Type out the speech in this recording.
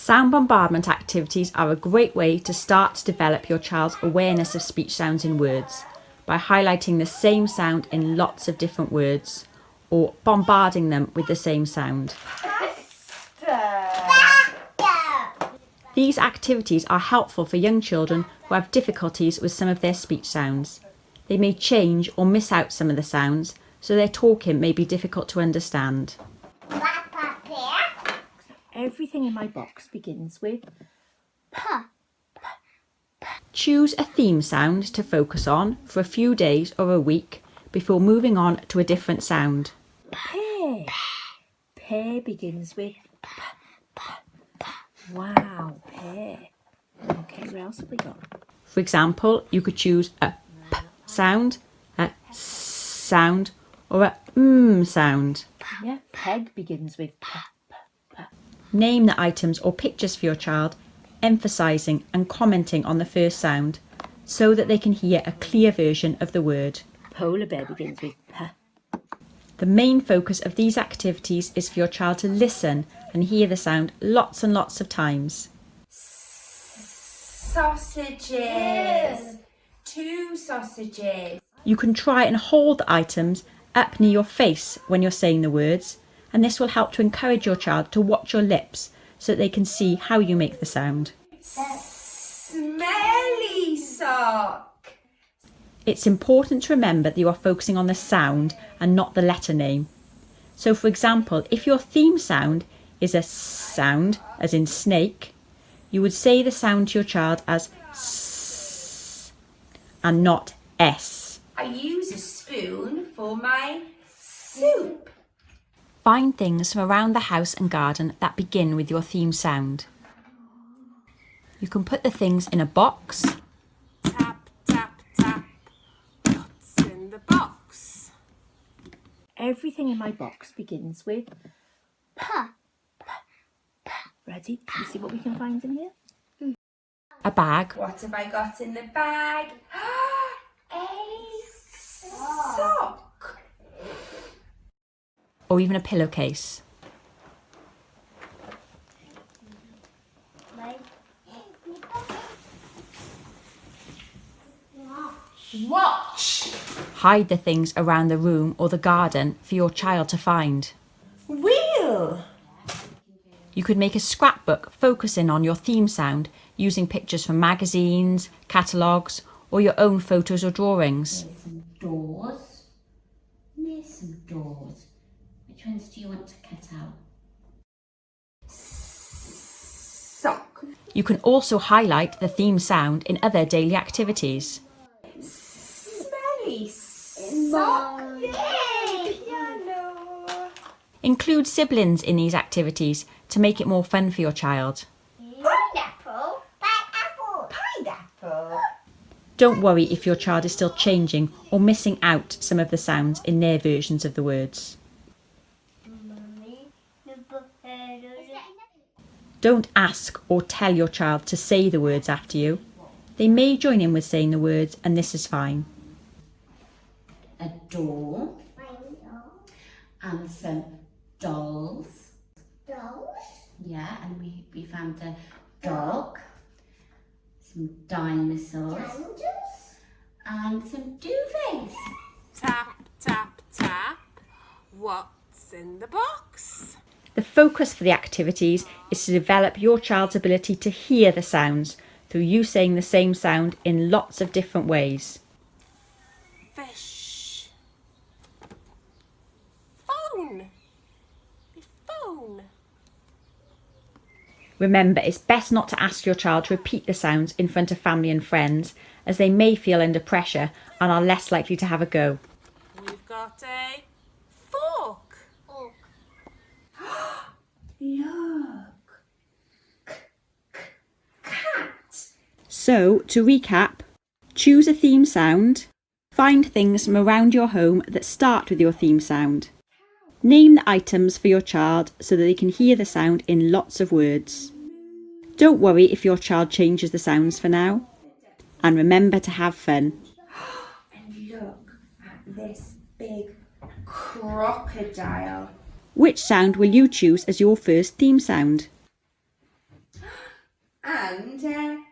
Sound bombardment activities are a great way to start to develop your child's awareness of speech sounds in words by highlighting the same sound in lots of different words or bombarding them with the same sound. These activities are helpful for young children who have difficulties with some of their speech sounds. They may change or miss out some of the sounds, so their talking may be difficult to understand. Everything in my box begins with P. Choose a theme sound to focus on for a few days or a week before moving on to a different sound. Pear. Pear begins with P. Wow, pear. Okay, what else have we got? For example, you could choose a P sound, a S sound, or a M sound. Yeah, peg begins with P. Name the items or pictures for your child, emphasising and commenting on the first sound so that they can hear a clear version of the word. Polar bear begins with P. The main focus of these activities is for your child to listen and hear the sound lots and lots of times. Sausages. 2 sausages. You can try and hold the items up near your face when you're saying the words, and this will help to encourage your child to watch your lips so that they can see how you make the sound. Smelly sock. It's important to remember that you are focusing on the sound and not the letter name. So for example, if your theme sound is a sound, as in snake, you would say the sound to your child as S and not S. I use a spoon for my soup. Find things from around the house and garden that begin with your theme sound. You can put the things in a box. Tap, tap, tap. What's in the box? Everything in my box begins with P. Ready? You see what we can find in here? A bag, What have I got in the bag? A sock. or even a pillowcase. Watch. Hide the things around the room or the garden for your child to find. Wheel. You could make a scrapbook focusing on your theme sound using pictures from magazines, catalogues, or your own photos or drawings. There's some doors. There's some doors. Which ones do you want to cut out? Sock. You can also highlight the theme sound in other daily activities. Smelly sock. Yay! Piano. Include siblings in these activities to make it more fun for your child. Pineapple. Pineapple. Pineapple. Don't worry if your child is still changing or missing out some of the sounds in their versions of the words. Don't ask or tell your child to say the words after you. They may join in with saying the words, and this is fine. A door. And some dolls. Yeah, and we found a dog. Some dinosaurs. And some duvets. Tap, tap, tap. What's in the box? The focus for the activities is to develop your child's ability to hear the sounds through you saying the same sound in lots of different ways. Fish. Phone. The phone. Remember, it's best not to ask your child to repeat the sounds in front of family and friends, as they may feel under pressure and are less likely to have a go. We've got a fork. Look. Cat. So, to recap, choose a theme sound, find things from around your home that start with your theme sound. Name the items for your child so that they can hear the sound in lots of words. Don't worry if your child changes the sounds for now. And remember to have fun. And look at this big crocodile. Which sound will you choose as your first theme sound? sound.